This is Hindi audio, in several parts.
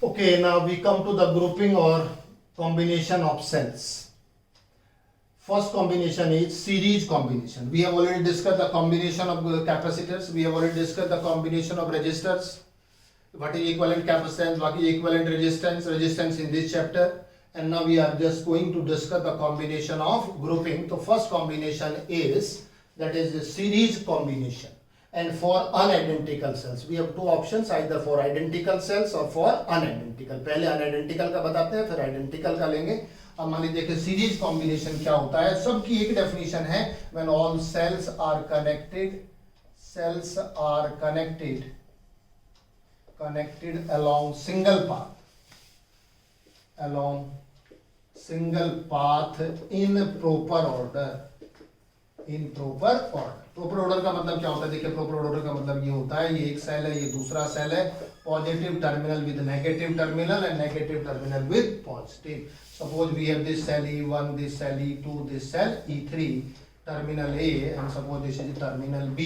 Okay, now we come to the grouping or combination of cells. First combination is series combination. We have already discussed the combination of capacitors. We have already discussed the combination of resistors. What is equivalent capacitance, what is equivalent resistance in this chapter. And now we are just going to discuss the combination of grouping. The first combination is, that is the series combination. And for unidentical cells, we have two options, either for identical cells or for unidentical. पहले unidentical का बताते हैं, फिर identical का लेंगे. अब मान लीजिए कि सीरीज कॉम्बिनेशन क्या होता है, सबकी एक डेफिनेशन है, when all cells are connected along single path in proper order. Proper order का मतलब क्या होता है? देखिए, प्रॉपर ऑर्डर का मतलब ये होता है, ये एक सेल है, ये दूसरा सेल है, positive terminal with negative terminal and negative terminal with positive. Suppose we have this cell E1, this cell E2, this cell E3, terminal A and suppose this is terminal B.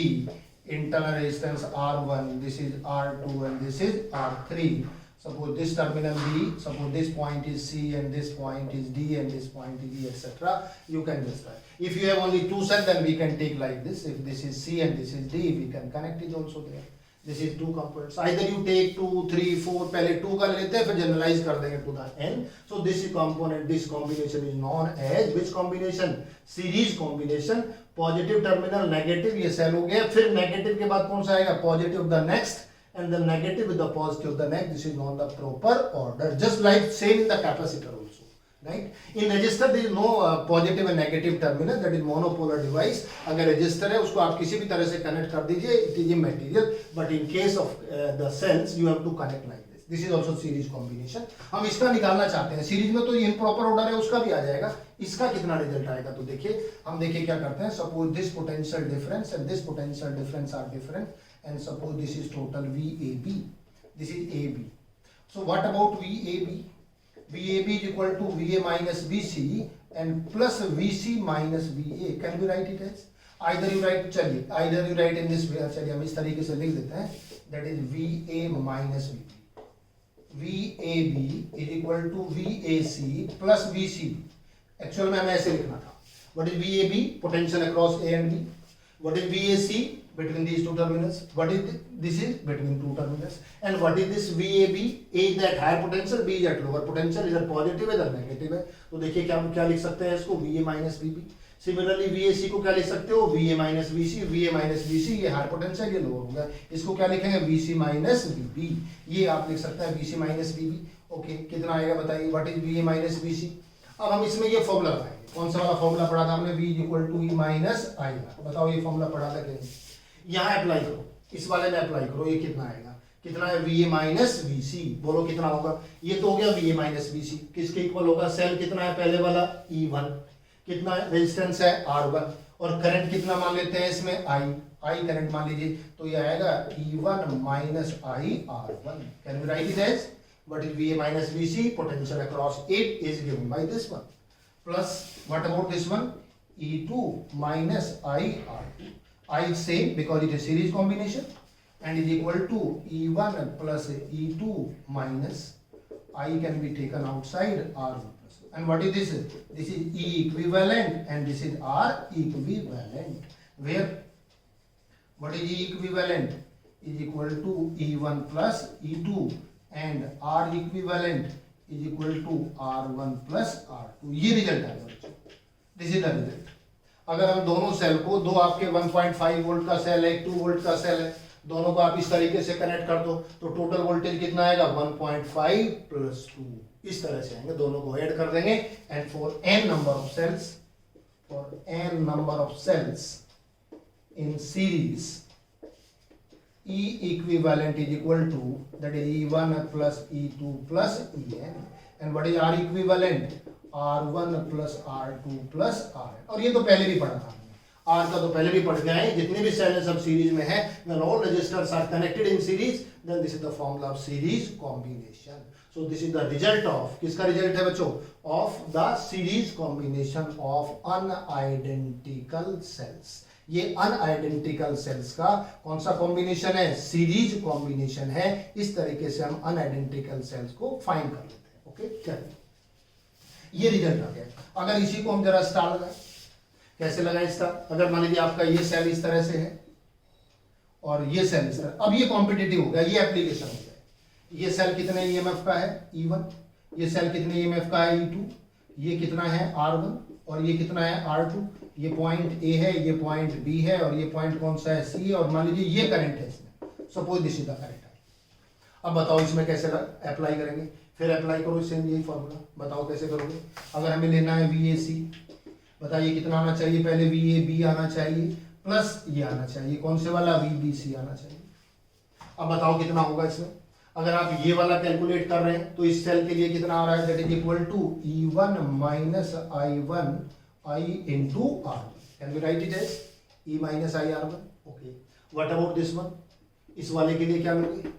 Internal resistance R1, this is R2 and this is R3. Suppose this terminal B, suppose this point is C and this point is D and this point is E, etc. You can just write. If you have only two cells, then we can take like this. If this is C and this is D, we can connect it also there. This is two components. Either you take 2, 3, 4, पहले 2 का लेते हैं, फिर generalize कर देंगे to the n. So this is component, this combination is known as which combination? Series combination. Positive terminal negative, ये सेल हो गया, फिर नेगेटिव के बाद कौन सा आएगा? Positive the next and the negative with the positive the next. This is known the proper order, just like same in the capacitor also, right? In resistor there is no positive and negative terminal, that is monopolar device. अगर resistor है उसको आप किसी भी तरह से connect कर दीजिए, it is immaterial, but in case of the cells you have to connect like this. This is also series combination. हम इसका निकालना चाहते हैं, सीरीज में तो ये improper order है, उसका भी आ जाएगा. इसका कितना रिजल्ट आएगा? तो देखिए, हम देखिए क्या करते हैं. Suppose this potential difference and this potential difference are different, and suppose this is total VAB, this is AB. So what about VAB? VAB is equal to VA minus VC and plus VC minus VA. Can we write it as? Either you write, चलिए, either you write in this way. चलिए हम इस तरीके से लिख देते हैं. That is VA minus VB. VAB is equal to VAC plus VCB. Actual में हमें ऐसे लिखना था. What is VAB? Potential across A and B. What is VAC? Between these two terminals. What is this? Is between two terminals. And what is this VAB? A is at higher potential, B is at lower potential. इधर पॉजिटिव है, इधर नेगेटिव है. तो देखिए क्या लिख सकते हैं इसको? VA minus VB. Similarly VAC को क्या लिख सकते हो? VA minus VC. VA minus VC ये हायर पोटेंशियल, ये लोअर होगा. इसको क्या लिखेंगे? VC minus VB. ये आप लिख सकते हैं VC minus VB. ओके, कितना आएगा बताइए? What is VA minus VC? अब हम इसमें ये फॉर्मूला लगाएंगे. कौन सा वाला फॉर्मूला पढ़ा था हमने? V equal to E minus I. बताओ ये फॉर्मूला पढ़ा था कि यहाँ अप्लाई करो, इस वाले में अप्लाई करो. ये कितना आएगा? कितना है? VA minus VC. बोलो कितना होगा? ये तो हो गया VA माइनस VC. किसके इक्वल होगा? सेल कितना है पहले वाला? E1. कितना रेजिस्टेंस है? R1. और करंट कितना मान लेते हैं इसमें? I करंट मान लीजिए. तो ये आएगा E1 minus I R1. Can we write it as? What is VA minus VC? Potential across it is given by this one. Plus, what about this one? E2 minus I R2. I is same because it is series combination and is equal to E1 plus E2 minus I can be taken outside R1 plus. And what is this? This is E equivalent and this is R equivalent. Where? What is E equivalent? Is equal to E1 plus E2 and R equivalent is equal to R1 plus R2. ये रिजल्ट है बच्चों. This is the result. अगर हम दोनों सेल को, दो आपके 1.5 वोल्ट का सेल है, 2 वोल्ट का सेल है, दोनों को आप इस तरीके से कनेक्ट कर दो तो टोटल वोल्टेज कितना आएगा? 1.5 प्लस 2. इस तरह से आएंगे, दोनों को ऐड कर देंगे. And for n number of cells in series, E equivalent is equal to, that is E1 plus E2 plus En. And what is R equivalent? R1 plus R2 plus Rn. और ये तो पहले भी पढ़ा था हमने. R का तो पहले भी पढ़ गए हैं. जितने भी सेल सब सीरीज में है, when all resistors are connected in series, then this is the formula of series combination. So this is the result of, किसका रिजल्ट है बच्चों? Of the series combination of unidentical cells. ये अनआइडेंटिकल सेल्स का कौन सा कॉम्बिनेशन है, सीरीज कॉम्बिनेशन है। इस तरीके से हम अनआइडेंटिकल सेल्स को फाइंड कर लेते हैं। ओके चलिए, ये रिजल्ट आ गया। अगर इसी को हम जरा स्टार लगाए, कैसे लगाए स्टार, अगर मान लीजिए आपका ये सेल इस तरह से है और ये सेल इस तरह, अब ये कॉम्पिटिटिव हो गया, ये एप्लीकेशन हो गया। ये सेल कितने ईएमएफ का है E1, ये सेल कितने ईएमएफ का है E2, ये कितना है R1 और ये कितना है R2, ये पॉइंट A है, ये पॉइंट B है और ये पॉइंट कौन सा है C है, और मान लीजिए ये करंट है इसमें, suppose this is the current है। अब बताओ इसमें कैसे अप्लाई करेंगे, फिर अप्लाई करो सेम यही फॉर्मूला, बताओ कैसे करोगे। अगर हमें लेना है VAC, बताइए कितना आना चाहिए, पहले VAB आना चाहिए प्लस ये आना चाहिए, कौन से वाला, VBC आना चाहिए। अब बताओ कितना होगा इसमें। अगर आप ये वाला कैलकुलेट कर रहे हैं तो इस सेल के लिए कितना आ रहा है, that is equal to E1 minus I1 I into R। Can we write it as E minus I R1। Okay, what about this one, इस वाले के लिए क्या लोगे,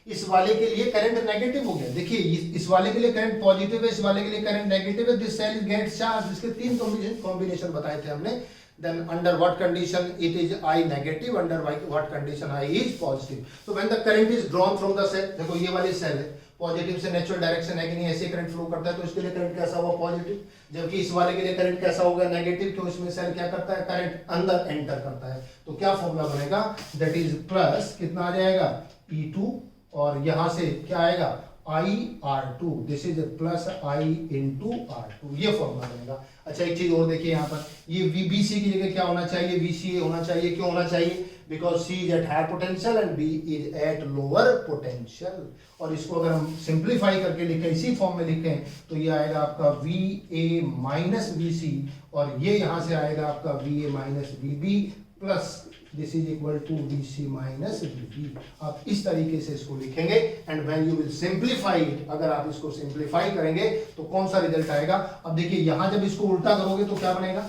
इस वाले के लिए करंट नेगेटिव हो गया। देखिए इस वाले के लिए करंट पॉजिटिव है, इस वाले के लिए करंट नेगेटिव है। दिस सेल गेट्स चार्ज, इसके तीन कॉम्बिनेशन बताए थे हमने। Then under what condition it is I negative, under what condition I is positive. So when the current is drawn from the cell, देखो ये वाली सेल है, पॉजिटिव से नेचुरल डायरेक्शन है कि नहीं, ऐसे करंट फ्लो करता है, तो इसके लिए करंट कैसा हुआ, पॉजिटिव। जबकि इस वाले के लिए करंट कैसा होगा, नेगेटिव, क्यों, इसमें सेल क्या करता है, करंट अंदर एंटर करता है। तो क्या फॉर्मूला बनेगा, दैट इज प्लस कितना आ जाएगा E2 और यहां से क्या आएगा IR2, this is plus I into R2, ये फॉर्मूला बनेगा। अच्छा एक चीज और देखिए यहाँ पर, ये VBC की जगह क्या होना चाहिए, VCA होना चाहिए। क्यों होना चाहिए, because C is at higher potential and B is at lower potential. और इसको अगर हम सिंप्लीफाई करके लिखें, इसी फॉर्म में लिखें, तो ये आएगा आपका VA माइनस VC और ये यहां से आएगा आपका VA minus VB plus this is equal to VC minus VB। आप इस तरीके से इसको लिखेंगे and when you will simplify it, अगर आप इसको सिंप्लीफाई करेंगे तो कौन सा रिजल्ट आएगा। अब देखिए यहां जब इसको उल्टा करोगे तो क्या बनेगा,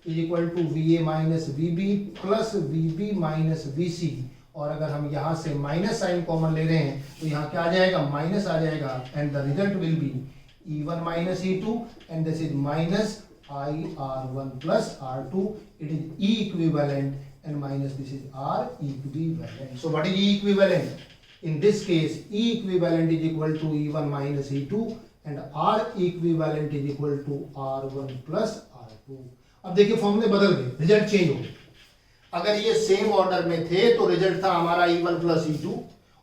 is equal to VA minus VB plus VB minus VC, और अगर हम यहां से माइनस साइन कॉमन ले रहे हैं तो यहां क्या आ जाएगा, माइनस आ जाएगा, and the result will be E1 minus E2 and this is minus IR1 plus R2, it is E equivalent and minus this is R equivalent. So what is E equivalent? In this case, E equivalent is equal to E1 minus E2 and R equivalent is equal to R1 plus R2. अब देखिए फॉर्मूले बदल गए, रिजल्ट चेंज हो गए। अगर ये सेम ऑर्डर में थे तो रिजल्ट था हमारा E1 प्लस E2,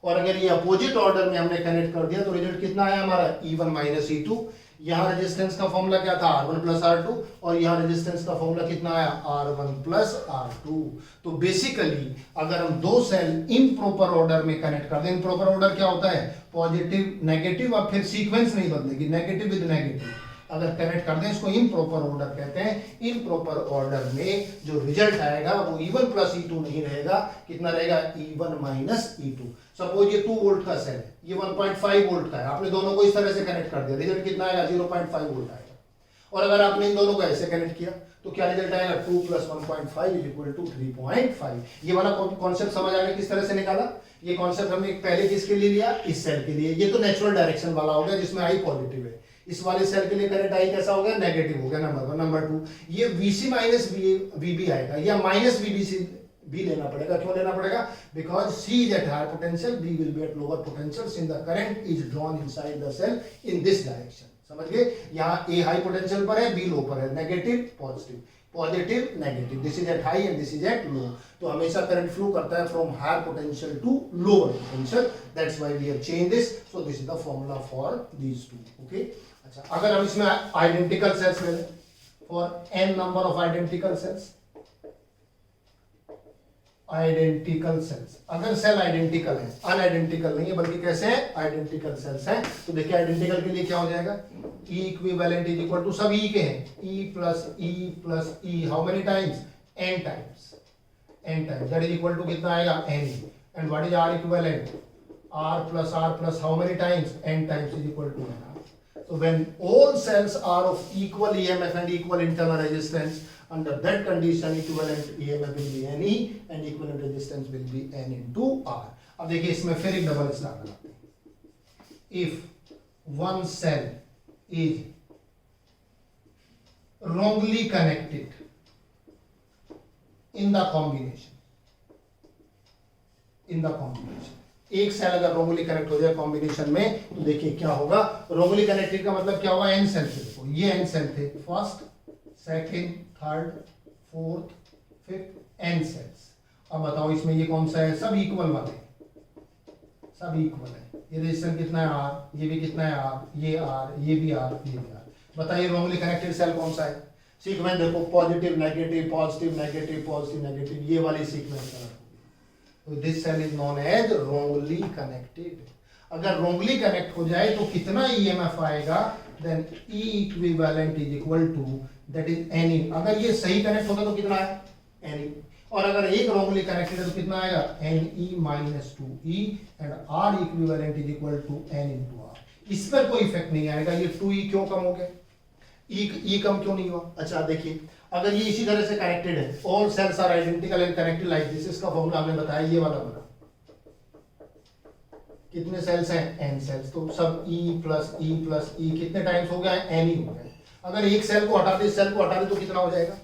और अगर ये अपोजिट ऑर्डर में हमने कनेक्ट कर दिया तो रिजल्ट कितना आया हमारा, E1 माइनस E2। यहाँ रेजिस्टेंस का फॉर्मूला क्या था, R1 प्लस R2, और यहाँ रेजिस्टेंस का फॉर्मूला कितना आया, R1 प्लस R2। तो बेसिकली अगर हम दो सेल इम्प्रॉपर ऑर्डर में कनेक्ट कर दें, इम्प्रॉपर ऑर्डर क्या होता है, पॉजिटिव नेगेटिव, अब फिर सीक्वेंस नहीं बदलेगी, नेगेटिव विद नेगेटिव, अगर कनेक्ट कर दें इसको इम्प्रॉपर ऑर्डर कहते हैं। इम्प्रॉपर ऑर्डर में जो रिजल्ट आएगा वो E1 प्लस E2 नहीं रहेगा, कितना रहेगा, E1 माइनस E2। सपोज ये 2 वोल्ट का सेल है, ये 1.5 वोल्ट का है, आपने दोनों को इस तरह से कनेक्ट कर दिया, रिजल्ट कितना आएगा, 0.5 वोल्ट आएगा। और अगर आपने इन दोनों को ऐसे कनेक्ट किया तो क्या रिजल्ट आएगा, 2 प्लस 1.5 इज इक्वल टू 3.5। ये वाला कॉन्सेप्ट समझ आ गया किस तरह से निकाला। ये कॉन्सेप्ट हमने पहले किसके लिए लिया, इस सेल के लिए। ये तो नेचुरल डायरेक्शन वाला हो गया जिसमें I पॉजिटिव है। इस वाले सेल के लिए करंट I कैसा हो गया, नेगेटिव हो गया, नंबर 1। नंबर 2, ये VC माइनस VB आएगा, या माइनस VBC भी लेना पड़ेगा। क्यों लेना पड़ेगा, because C is at higher potential, B will be at lower potential since the current is drawn inside the cell in this direction. समझ गए, यहाँ A हाई पोटेंशियल पर है, B लो पर है, negative positive, positive negative, this is at high and this is at low. तो हमेशा करंट फ्लो करता है from higher potential to lower potential, that's why we have change this. So this is the formula for these two. Okay, अच्छा अगर हम इसमें आइडेंटिकल सेल्स ले लें, for n number of identical cells, identical cells, अगर सेल आइडेंटिकल है, अनआइडेंटिकल नहीं है बल्कि कैसे है, आइडेंटिकल सेल्स हैं, तो देखिए आइडेंटिकल के लिए क्या हो जाएगा, E equivalent is equal to, सब E के हैं, E plus E, how many times, n times, that is equal to कितना आएगा, n। And what is R equivalent, R plus how many times, n times is equal to n। So when all cells are of equal EMF and equal internal resistance, under that condition equivalent EMF will be NE and equivalent resistance will be N into R. अब देखिए इसमें फिर एक डबल स्टार लगाते हैं। If one cell is wrongly connected in the combination, एक सेल अगर रोंगली कनेक्ट हो जाए कॉम्बिनेशन में तो देखिए क्या होगा। रोंगली कनेक्टेड का मतलब क्या होगा, एन सेल थे, देखो ये एन सेल थे, first second third fourth fifth n cells. अब बताओ इसमें ये कौन सा है, सब इक्वल वाले, सब इक्वल है। ये रेजिस्टेंस कितना है आर, ये भी कितना है आर, ये आर, ये भी आर, ये भी आर। बताइए रोंगली कनेक्टेड सेल कौन सा है। सीक्वेंस देखो positive negative positive negative positive negative, ये वाली सीक्वेंस है। तो this cell is known as wrongly connected. अगर रोंगली कनेक्ट हो जाए तो कितना ईएमएफ आएगा, then E equivalent is equal to that is n E. अगर ये सही कनेक्ट होगा तो कितना है एनी, और अगर एक रोंगली कनेक्टेड है तो कितना आएगा n E minus two E, and R equivalent is equal to n into R. इस पर कोई इफेक्ट नहीं आएगा। ये टू ई क्यों कम हो गया, ई कम क्यों नहीं हुआ। अच्छा देखिए अगर ये इसी तरह से कनेक्टेड है, all cells are identical and connected like this, इसका फॉर्मूला हमने बताया ये वाला बना। कितने सेल्स हैं एन सेल्स, तो सब ई प्लस ई कितने टाइम्स हो गया है, एन ही हो गया। अगर एक सेल को हटा दे, सेल को हटा दे तो कितना हो जाएगा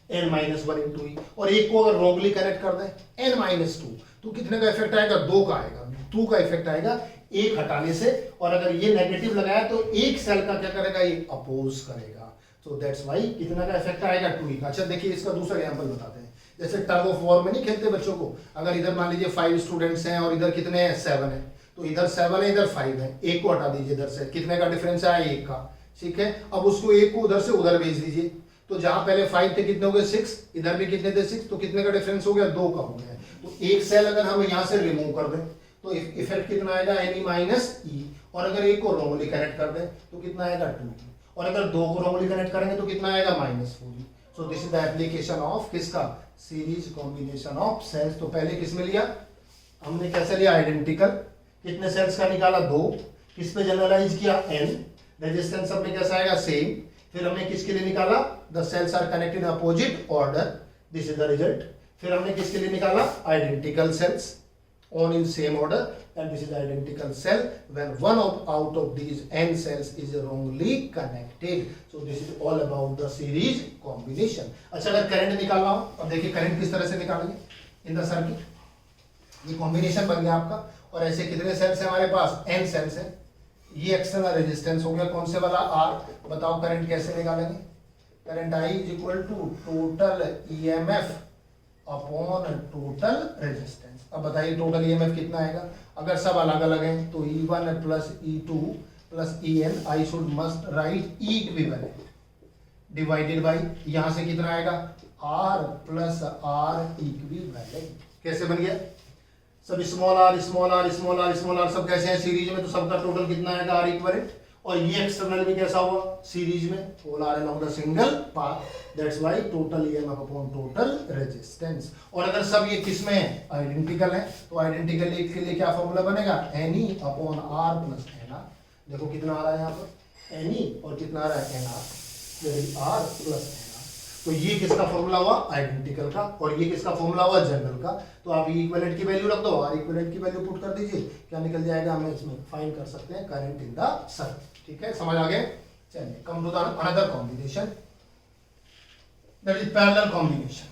एन माइनस वन इंटू ई, और एक को अगर रोंगली कनेक्ट कर दे एन माइनस टू, तो कितने का इफेक्ट आएगा, दो का आएगा, टू का इफेक्ट आएगा एक हटाने से। और अगर ये नेगेटिव लगाया तो एक सेल का क्या करेगा, ये अपोज करेगा। तो दैट्स व्हाई कितना का इफेक्ट आएगा, टू का। अच्छा देखिए इसका दूसरा एग्जांपल बताते हैं। जैसे टग ऑफ वॉर में नहीं खेलते बच्चों को, अगर इधर मान लीजिए 5 स्टूडेंट्स हैं और इधर कितने हैं 7 है, तो इधर 7 है इधर 5 है, एक को हटा दीजिए इधर से, कितने का डिफरेंस आया, एक का। ठीक है, अब उसको एक को उधर से उधर भेज दीजिए, तो जहां पहले 5 थे कितने हो गए 6, इधर भी कितने थे 6, तो कितने का डिफरेंस हो गया, 2 का हो गया। तो एक सेल अगर हम यहां से रिमूव कर दें तो इफेक्ट कितना आएगा, एन माइनस ई। और अगर एक को रोंगली कनेक्ट कर दें तो कितना आएगा 2, और अगर दो को रोंगली कनेक्ट करेंगे तो कितना आएगा -4। सो this is the application of किसका, सीरीज कॉम्बिनेशन ऑफ सेल्स। तो पहले किस में लिया हमने, कैसे लिया, आइडेंटिकल। कितने सेल्स का निकाला, 2। किस पे जनरलाइज किया, एन। रेजिस्टेंस सब में कैसा आएगा, सेम। फिर हमने किसके लिए निकाला, the cells are connected in opposite order, this is the result. फिर हमने किसके लिए निकाला, identical cells on in same order, and this is identical cell when one out of these n cells is wrongly connected. So this is all about the series combination. अच्छा अगर करंट निकालना हो, अब देखिए करंट किस तरह से निकालेंगे इन द सर्किट। ये कॉम्बिनेशन बन गया आपका, और ऐसे कितने सेल्स हैं हमारे पास, n सेल्स हैं। ये एक्सटर्नल रेजिस्टेंस हो गया, कौन से वाला, R। बताओ करंट कैसे निकालेंगे, current I is equal to total EMF upon total resistance. अब बताइए टोटल ईएमएफ कितना आएगा, अगर सब अलग अलग हैं तो E1 plus E2 plus EN, I should must write E equivalent divided by, यहां से कितना आएगा R प्लस R इक्विवेलेंट। कैसे बन गया, सब small r small r small r small r सब कैसे हैं सीरीज में, तो सबका टोटल कितना आएगा R इक्विवेलेंट। और ये एक्सटर्नल में कैसा हुआ, सीरीज में, all are along the single path, that's why total EMF upon total resistance. और अगर सब ये किसमें है, आइडेंटिकल है, तो आइडेंटिकल के लिए क्या फॉर्मूला बनेगा, n E upon R plus n R. देखो कितना आ रहा है यहाँ पर, एनई और कितना आ रहा है एनआर, आर प्लस एनआर। तो ये किसका फॉर्मूला हुआ, आइडेंटिकल का, और ये किसका फॉर्मूला हुआ, जनरल का। तो आप इक्विवेलेंट की वैल्यू रख दो, आर इक्विवेलेंट की वैल्यू पुट कर दीजिए, क्या निकल जाएगा, हमें इसमें फाइंड कर सकते हैं करंट इन द सर्किट। ठीक है, समझ आ गए। चलिए come to the another combination, that is parallel combination.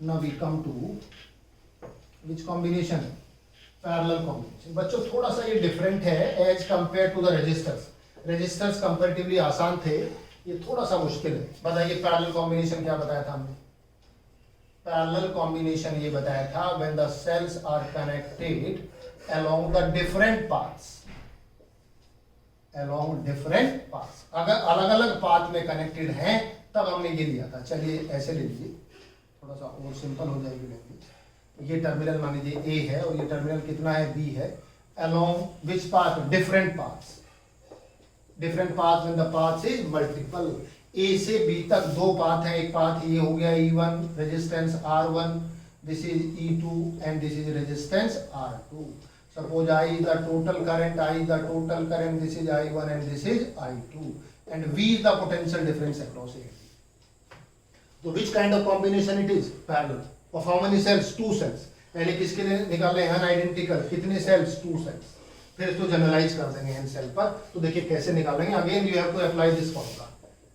Now we come to which combination, parallel combination. बच्चों थोड़ा सा ये डिफरेंट है as compare to the resistors. Resistors comparatively आसान थे, ये थोड़ा सा मुश्किल है। बताइए पैरेलल कॉम्बिनेशन क्या बताया था हमने, पैरेलल कॉम्बिनेशन ये बताया था when the cells are connected along the different paths, along different paths। अगर अलग अलग पाथ में कनेक्टेड हैं तब हमने ये लिया था। चलिए ऐसे ले लीजिए, थोड़ा सा और सिंपल हो जाएगी लैंग्वेज। ये टर्मिनल मान लीजिए A है और ये टर्मिनल कितना है, B है। along which path, different paths, different paths when the path is multiple। A से B तक दो पाथ हैं, एक पाथ ये हो गया E1 resistance R1, this is E2 and this is resistance R2। Suppose I is the total current, I is the total current, this is I1 and this is I2, and V is the potential difference across A। So which kind of combination it is, parallel। Of how many cells, 2 cells। पहले किसके लिए निकाल रहे हैं, आइडेंटिकल, कितने सेल्स, 2 सेल्स। फिर इसको जनरलाइज कर देंगे n सेल पर। तो देखिए कैसे निकालेंगे, again you have to apply this formula,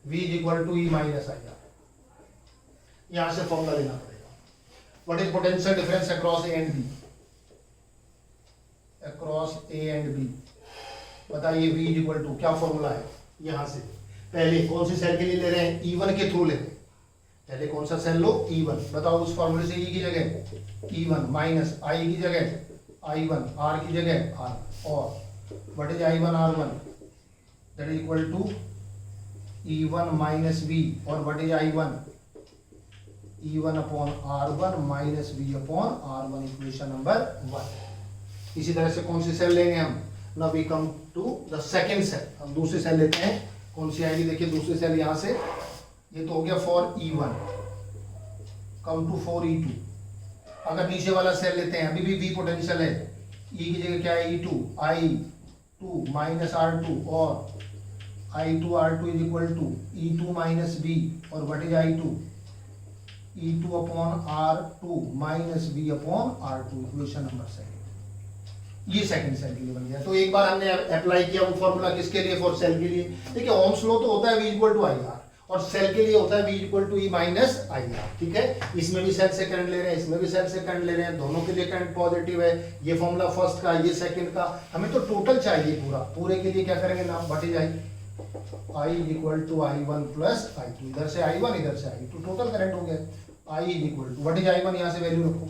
V is equal to E minus IR। यहां से फॉर्मूला लेना पड़ेगा। What is potential difference across A and B, across A and B, बताइए V इक्वल टू क्या फॉर्मूला है। यहां से पहले कौन सी सेल के लिए ले रहे हैं, E1 के थ्रू ले रहे हैं, पहले कौन सा सेल लो, E1, बताओ उस फॉर्मूले से E की जगह E1 माइनस I की जगह I1, R की जगह R, और what is I1 R1, that is equal to E1 minus V, और what is I1 E1 upon R1 minus V upon R1, equation number 1। इसी तरह से कौन सी सेल लेंगे हम, now we come to the second cell, हम दूसरी सेल लेते हैं, कौन सी आएगी, देखिए दूसरी सेल यहां से, ये तो हो गया for E1, come to for E2। अगर नीचे वाला सेल लेते हैं, अभी भी V पोटेंशियल है, E की जगह क्या है E2, I2 माइनस R2, और I2 R2 is equal to E2 minus V, और what is I2 E2 upon R2 minus V upon R2, equation number 7। ये सेकंड सेल के लिए बन गया। तो एक बार हमने अप्लाई किया वो फॉर्मूला किसके लिए, फॉर सेल के लिए। देखिए ओम्स लॉ तो होता है V equal to I R, और सेल के लिए होता है V equal to E minus I R, ठीक है। इसमें भी सेल से करंट ले रहे हैं, इसमें भी सेल से करंट ले रहे हैं, दोनों के लिए करंट पॉजिटिव है। ये फॉर्मूला फर्स्ट का, ये सेकंड का, हमें तो टोटल चाहिए पूरा, पूरे के लिए क्या करेंगे ना, what is I equal to I1 plus I2, इधर से I1 इधर से I2, टोटल करंट हो गया। I equal to what is I1, यहाँ से वैल्यू रखो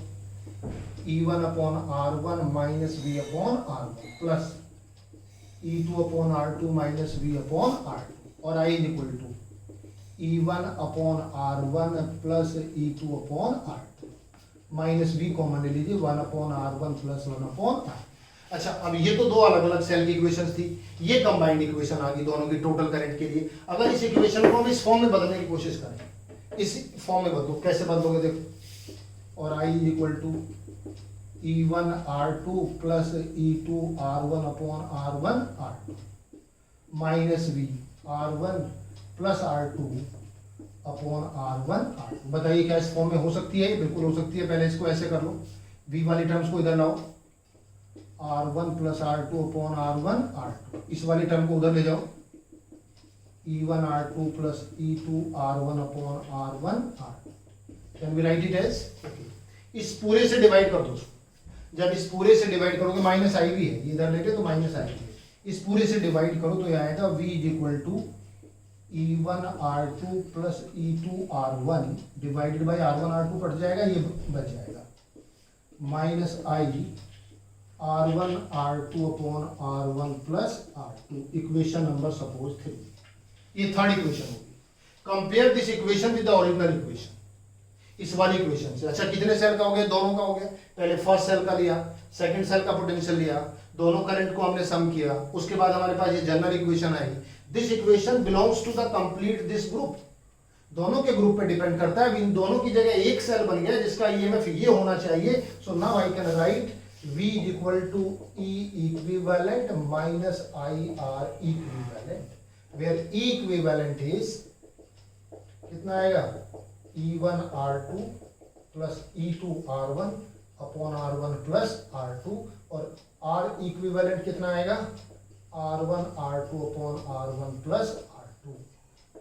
E1 upon R1 minus V upon R1 plus E2 upon R2 minus V upon R2, और I equal to E1 upon R1 plus E2 upon R2 minus V common ले लीजिए, 1 upon R1 plus 1 upon R। अच्छा, अब ये तो दो अलग अलग सेल की इक्वेशंस थी, ये कंबाइंड इक्वेशन आ गई दोनों की टोटल करंट के लिए। अगर इस इक्वेशन को हम इस फॉर्म में बदलने की कोशिश करें, इस फॉर्म में बदलो, कैसे बदलोगे देखो, और I equal to E1 R2 plus E2 R1 upon R1 R2 minus V R1 plus R2 upon R1 R2। बताइए क्या इस फॉर्म में हो सकती है? बिल्कुल हो सकती है। पहले इसको ऐसे कर लो, V वाली टर्म्स को इधर लाओ, R1 plus R2 upon R1 R2, इस वाली टर्म को उधर ले जाओ, E1 R2 plus E2 R1 upon R1 R2। Can we write it as, इस पूरे से डिवाइड कर दो। जब इस पूरे से डिवाइड करोगे, माइनस आई भी है, इधर लेके तो माइनस आई भी है, इस पूरे से डिवाइड करो तो यह आएगा V is equal to E1 R2 plus E2 R1 divided by R1 R2 कट जाएगा, ये बच जाएगा, minus I R1 R2 upon R1 plus R2, equation number suppose 3। ये थर्ड इक्वेशन होगी। Compare this equation with the original equation, इस वाली इक्वेशन से। अच्छा, कितने सेल का हो गया? दोनों का हो गया। पहले फर्स्ट सेल का लिया, सेकंड सेल का पोटेंशियल लिया, दोनों करंट को हमने सम किया, उसके बाद हमारे पास ये जनरल इक्वेशन आई। This equation belongs to the complete this group, दोनों के ग्रुप पे डिपेंड करता है। इन दोनों की जगह एक सेल बन गया जिसका ईएमएफ ये होना चाहिए। So now I can write V equal to E equivalent minus IR equivalent, where E equivalent is कितना आएगा, E1 R2 plus E2 R1 upon R1 plus R2, और R इक्विवेलेंट कितना आएगा, R1 R2 upon R1 plus R2।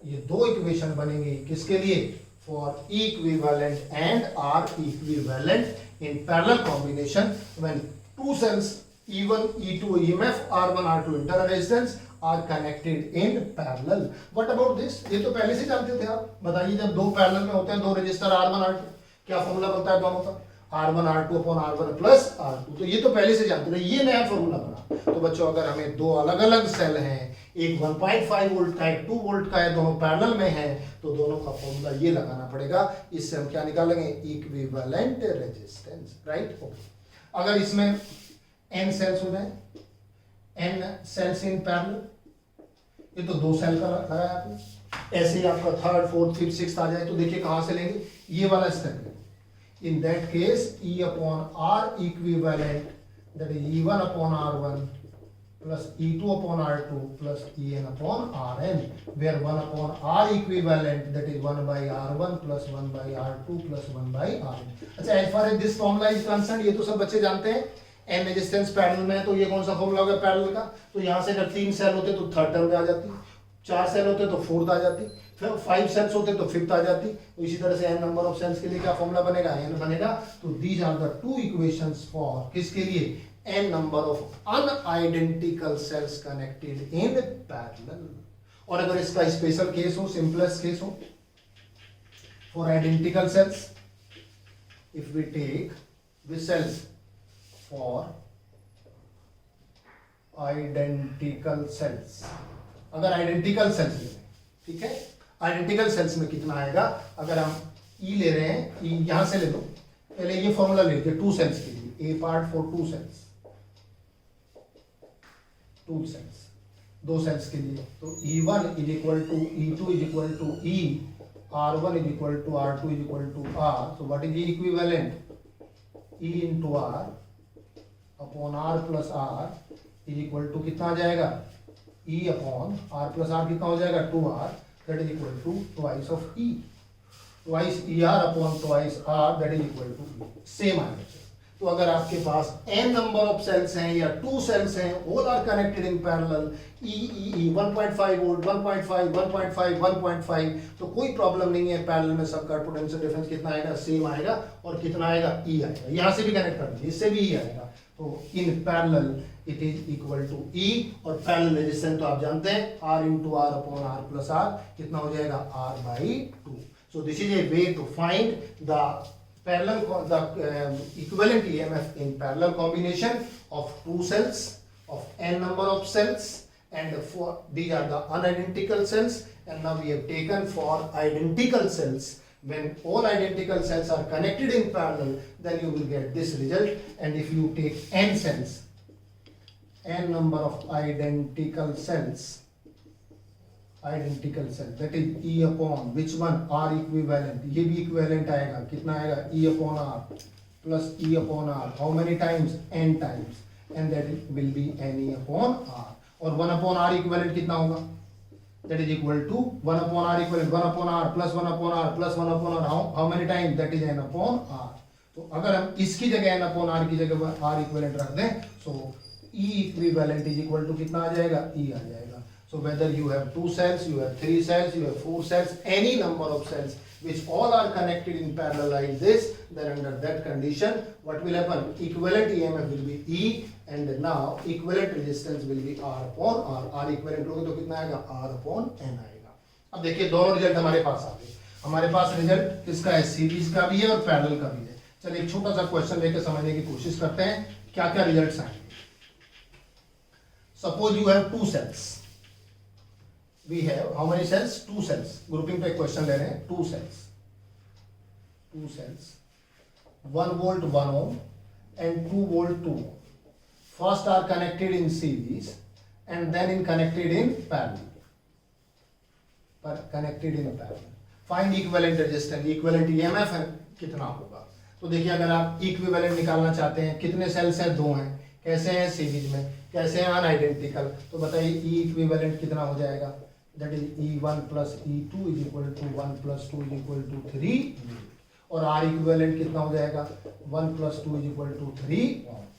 ये दो इक्वेशन बनेंगे किसके लिए, for equivalent and R equivalent in parallel combination when two cells E1 E2 EMF R1 R2 internal resistance are connected in parallel. What about this? ये तो पहले से जानते थे आप। बताइए, जब दो पैरेलल में होते हैं, दो रजिस्टर R1 R2, क्या फॉर्मूला बनता है दोनों का, R1 R2 upon R1 plus R2। तो ये तो पहले से जानते थे, ये नया फॉर्मूला बना। तो बच्चों, अगर हमें दो अलग अलग सेल हैं, एक 1.5 वोल्ट का, एक 2 वोल्ट का है, दोनों पैरेलल में है, तो दोनों का फॉर्मूला ये लगाना पड़ेगा। इससे हम क्या निकालेंगे, इक्विवेलेंट रेजिस्टेंस, राइट। अगर इसमें n सेल्स हो जाए, n सेल्स इन पैरेलल, ये तो दो सेल का लगाया आपने, ऐसे ही आपका थर्ड फोर्थ फिफ्थ सिक्स्थ आ जाए, तो देखिए कहां से लेंगे, ये वाला step. In that case E upon R equivalent, that is E1 upon R1 plus E2 upon R2 plus En upon Rn, where 1 upon R equivalent, that is 1 by R1 plus 1 by R2 plus 1 by Rn। अच्छा, as far as this formula is concerned, ये तो सब बच्चे जानते हैं, n रेजिस्टेंस पैरेलल में है, तो ये कौन सा फॉर्मूला हो गया पैरेलल का। तो यहाँ से अगर 3 सेल होते तो थर्ड टर्म में आ जाती, 4 सेल होते तो फोर्थ आ जाती, 5 सेल्स होते तो फिफ्थ आ जाती। तो इसी तरह से n नंबर ऑफ सेल्स के लिए क्या फॉर्मूला बनेगा, n बनेगा। तो these are the two equations for किसके लिए, n number of unidentical cells connected in parallel. और अगर इसका स्पेशल केस हो, सिंपलेस्ट केस हो, for identical cells, if we take this cells for identical cells, अगर आइडेंटिकल सेल्स ले रहे हैं, ठीक है, आइडेंटिकल सेल्स में कितना आएगा, अगर हम ई ले रहे हैं, ई यहां से ले लो, पहले ये फॉर्मूला ले लीजिए टू सेल्स के लिए, a part for two cells, two cells, दो सेल्स के लिए, तो E1 is equal to E2 is equal to E, R1 is equal to R2 is equal to R, so what is the equivalent, E into R upon R plus R is equal to कितना आ जाएगा, E upon R plus R कितना हो जाएगा 2R, that is equal to twice of E, twice ER upon twice R, that is equal to E, same आएगा। तो अगर आपके पास n नंबर ऑफ सेल्स हैं या 2 सेल्स हैं, all are connected in parallel, E 1.5 volt, 1.5, 1.5, 1.5, तो कोई प्रॉब्लम नहीं है, पैरेलल में सबका पोटेंशियल डिफरेंस कितना आएगा, सेम आएगा, और कितना आएगा, E आएगा। यहाँ से भी कनेक्ट कर दीजिए, इससे भी E आएगा, तो in parallel it is equal to E, और पैरेलल रेजिस्टेंस तो आप जानते हैं R into R upon R plus R कितना हो जाएगा, R by 2। So this is a way to find the parallel equivalent EMF in parallel combination of two cells of n number of cells, and for these are the unidentical cells, and now we have taken for identical cells. When all identical cells are connected in parallel, then you will get this result. And if you take n cells, n number of identical cells, identical cell, that is E upon which one, R equivalent, ये भी इक्विवेलेंट आएगा, कितना आएगा, E upon R plus E upon R, how many times, n times, and that will be NE upon R, और 1 अपॉन R इक्विवेलेंट कितना होगा, that is equal to 1 upon R equivalent 1 upon R plus 1 upon R plus 1 upon R, how many times, that is n upon R। तो अगर हम इसकी जगह n अपॉन R की जगह R इक्विवेलेंट रख दें, so E equivalent is equal to कितना आ जाएगा, E आ जाएगा। So whether you have 2 cells, you have 3 cells, you have 4 cells, any number of cells which all are connected in parallel like this, then under that condition, what will happen? Equivalent EMF will be E, and now equivalent resistance will be R upon R. R equivalent होगा तो कितना आएगा, R upon N आएगा। अब देखिए दोनों रिजल्ट हमारे पास आ गए। हमारे पास रिजल्ट किसका है, सीरीज का भी है और पैरेलल का भी है। चलिए एक छोटा सा क्वेश्चन लेकर समझने की कोशिश करते हैं क्या क्या रिजल्ट्स आएंगे। Suppose you have 2 cells, we have how many cells, 2 cells, grouping पे क्वेश्चन ले रहे हैं, 2 cells, 1 volt 1 ohm and 2 volt 2 ohm, first are connected in series and then in connected in parallel, find equivalent resistance, equivalent EMF है कितना होगा। तो देखिए अगर आप इक्विवेलेंट निकालना चाहते हैं, कितने सेल्स हैं, 2 हैं, कैसे हैं सीरीज में, कैसे हैं अनआइडेंटिकल, तो बताइए E इक्विवेलेंट कितना हो जाएगा, that is E1 plus E2 is equal to 1 plus 2 is equal to 3, और R equivalent कितना हो जाएगा, 1 plus 2 is equal to 3।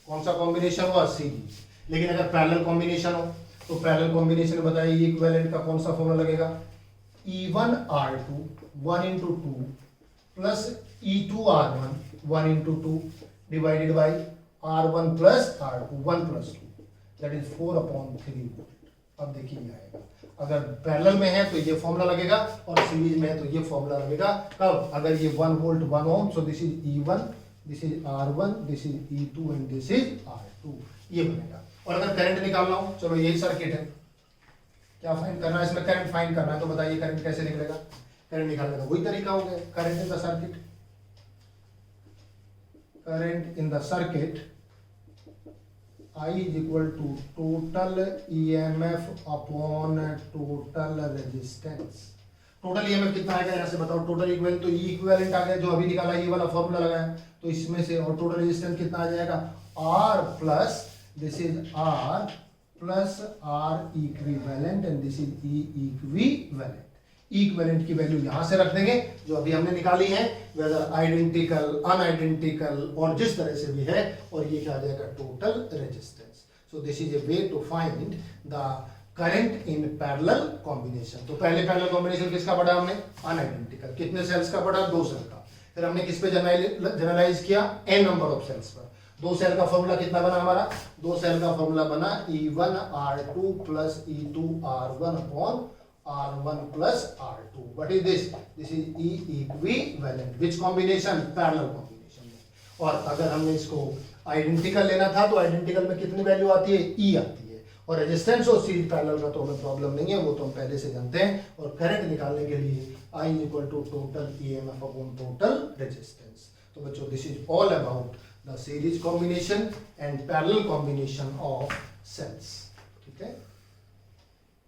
कौन सा कॉम्बिनेशन हुआ, सीरीज। लेकिन अगर पैरेलल कॉम्बिनेशन हो, तो पैरेलल कॉम्बिनेशन बताइए इक्विवेलेंट का कौन सा फॉर्मूला लगेगा, E1 R2 1 into 2 plus E2 R1 1 into 2 divided by R1 plus R2 1 plus 2, that is 4 upon 3 volt। अब देखिए आएगा, अगर पैरेलल में है तो ये फॉर्मूला लगेगा, और सीरीज में है तो ये फॉर्मूला लगेगा। कब, अगर ये 1 volt 1 ohm, so this is E1, this is R1, this is E2 and this is R2, ये बनेगा। और अगर करंट निकालना हो, चलो यही सर्किट है, क्या फाइंड करना है इसमें, करंट फाइंड करना है, तो बताइए करंट कैसे निकलेगा, करंट निकालने का वही तरीका हो गया, current in the circuit, current in the circuit I is equal to total EMF upon total resistance। Total EMF कितना आएगा यहाँ से बताओ, टोटल इक्विवेलेंट तो E इक्विवेलेंट आ गया जो अभी निकाला, ये वाला फॉर्मूला लगाया, तो इसमें से, और टोटल रेजिस्टेंस कितना आ जाएगा, R plus this is R plus R equivalent and this is E equivalent. Equivalent की वैल्यू यहां से रख देंगे जो अभी हमने निकाली है, वेदर आइडेंटिकल अनआइडेंटिकल और जिस तरह से भी है, और ये क्या आ जाएगा, total resistance. So this is a way to find the current in parallel combination. तो पहले पैरेलल कॉम्बिनेशन किसका पढ़ा हमने, अनआइडेंटिकल, कितने सेल्स का पढ़ा, 2 सेल का। फिर हमने किस पे जनरलाइज किया, n नंबर ऑफ सेल्स पर। 2 सेल का फॉर्मूला कितना बना हमारा, 2 सेल का फॉर्मूला बना E1R2 plus E2R1 upon R1 plus R2। What is this, this is E equivalent, which combination, parallel combination में। और अगर हमने इसको आइडेंटिकल लेना था तो आइडेंटिकल में कितनी वैल्यू आती है, E आती है। और रेजिस्टेंस और सीरीज पैरेलल का तो हमें प्रॉब्लम नहीं है, वो तो हम पहले से जानते हैं। और करंट निकालने के लिए I equal to total EMF upon total resistance. तो बच्चों this is all about the series combination and parallel combination of cells. ठीक है।